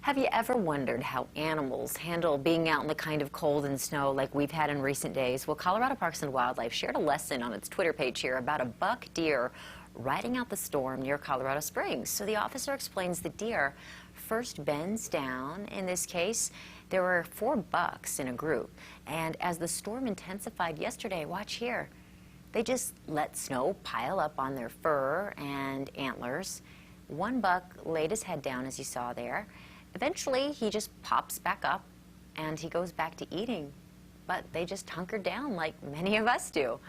Have you ever wondered how animals handle being out in the kind of cold and snow like we've had in recent days? Well, Colorado Parks and Wildlife shared a lesson on its Twitter page here about a buck deer riding out the storm near Colorado Springs. So the officer explains the deer first bends down. In this case, there were 4 bucks in a group. And as the storm intensified yesterday, watch here, they just let snow pile up on their fur and antlers. One buck laid his head down, as you saw there. Eventually, he just pops back up and he goes back to eating. But they just hunkered down like many of us do.